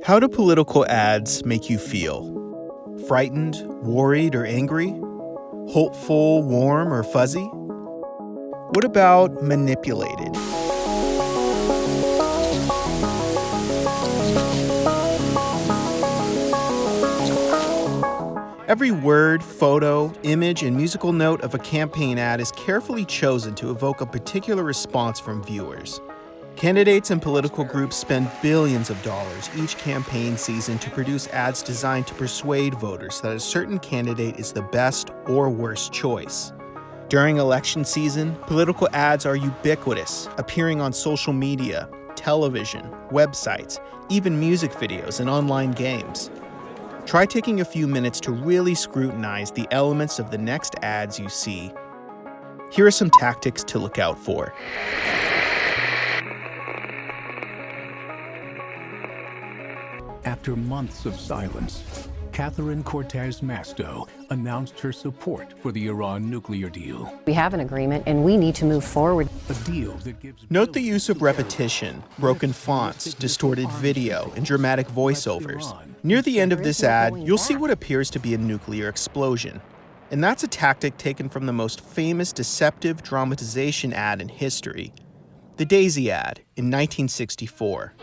How do political ads make you feel? Frightened, worried, or angry? Hopeful, warm, or fuzzy? What about manipulated? Every word, photo, image, and musical note of a campaign ad is carefully chosen to evoke a particular response from viewers. Candidates and political groups spend billions of dollars each campaign season to produce ads designed to persuade voters that a certain candidate is the best or worst choice. During election season, political ads are ubiquitous, appearing on social media, television, websites, even music videos and online games. Try taking a few minutes to really scrutinize the elements of the next ads you see. Here are some tactics to look out for. After months of silence, Catherine Cortez Masto announced her support for the Iran nuclear deal. We have an agreement and we need to move forward. A deal that gives... Note the use of repetition, broken fonts, distorted video, and dramatic voiceovers. Near the end of this ad, you'll see what appears to be a nuclear explosion. And that's a tactic taken from the most famous deceptive dramatization ad in history, the Daisy ad in 1964.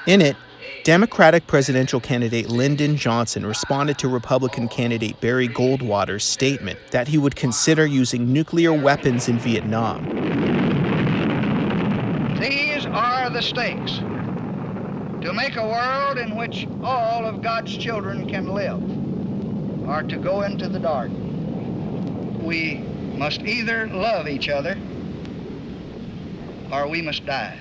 In it, Democratic presidential candidate Lyndon Johnson responded to Republican candidate Barry Goldwater's statement that he would consider using nuclear weapons in Vietnam. These are the stakes to make a world in which all of God's children can live, or to go into the dark. We must either love each other or we must die.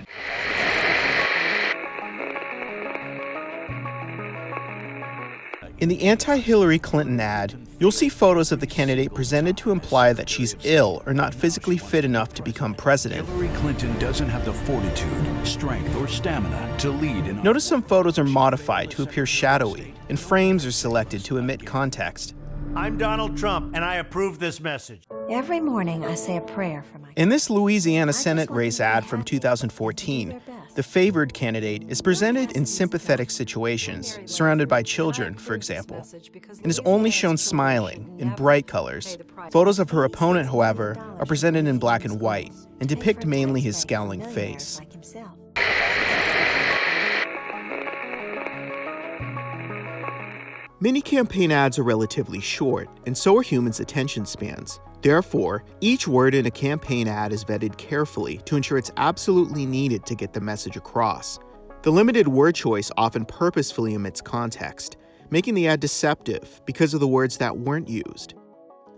In the anti-Hillary Clinton ad, you'll see photos of the candidate presented to imply that she's ill or not physically fit enough to become president. Hillary Clinton doesn't have the fortitude, strength, or stamina to lead in... Notice some photos are modified to appear shadowy, and frames are selected to omit context. I'm Donald Trump, and I approve this message. Every morning I say a prayer for my... In this Louisiana Senate race ad from 2014, the favored candidate is presented in sympathetic situations, surrounded by children, for example, and is only shown smiling in bright colors. Photos of her opponent, however, are presented in black and white and depict mainly his scowling face. Many campaign ads are relatively short, and so are humans' attention spans. Therefore, each word in a campaign ad is vetted carefully to ensure it's absolutely needed to get the message across. The limited word choice often purposefully omits context, making the ad deceptive because of the words that weren't used.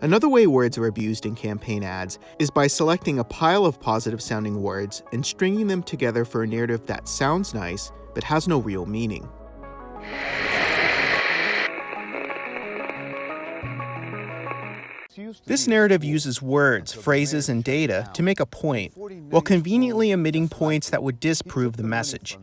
Another way words are abused in campaign ads is by selecting a pile of positive-sounding words and stringing them together for a narrative that sounds nice but has no real meaning. This narrative uses words, phrases, and data to make a point, while conveniently omitting points that would disprove the message.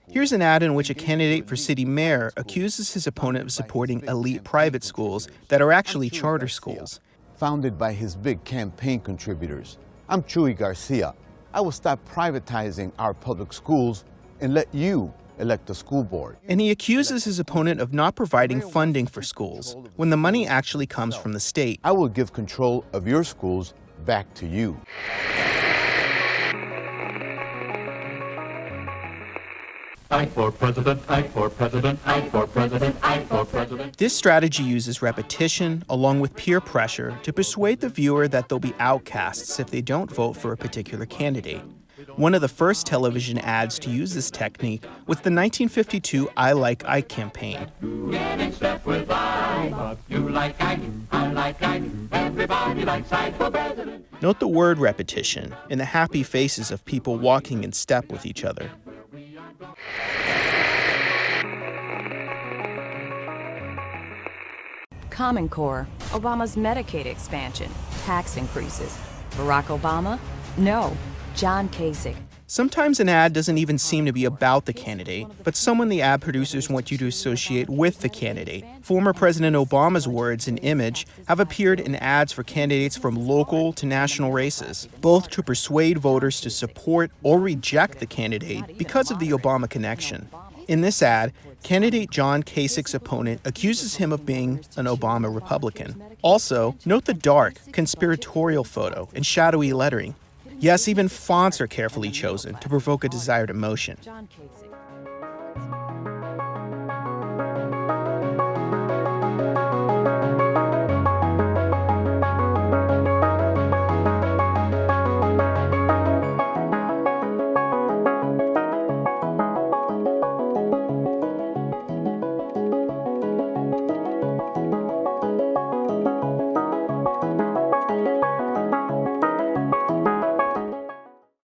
Here's an ad in which a candidate for city mayor accuses his opponent of supporting elite private schools that are actually charter schools. Founded by his big campaign contributors. I'm Chuy Garcia. I will stop privatizing our public schools and let you elect a school board. And he accuses his opponent of not providing funding for schools, when the money actually comes from the state. I will give control of your schools back to you. I for president, I for president, I for president, I for president. This strategy uses repetition, along with peer pressure, to persuade the viewer that they'll be outcasts if they don't vote for a particular candidate. One of the first television ads to use this technique was the 1952 I Like Ike campaign. Get in step with I. You like Ike, I like Ike. Everybody likes Ike for president. Note the word repetition and the happy faces of people walking in step with each other. Common Core, Obama's Medicaid expansion, tax increases. Barack Obama? No, John Kasich. Sometimes an ad doesn't even seem to be about the candidate, but someone the ad producers want you to associate with the candidate. Former President Obama's words and image have appeared in ads for candidates from local to national races, both to persuade voters to support or reject the candidate because of the Obama connection. In this ad, candidate John Kasich's opponent accuses him of being an Obama Republican. Also, note the dark, conspiratorial photo and shadowy lettering. Yes, even fonts are carefully chosen to provoke a desired emotion.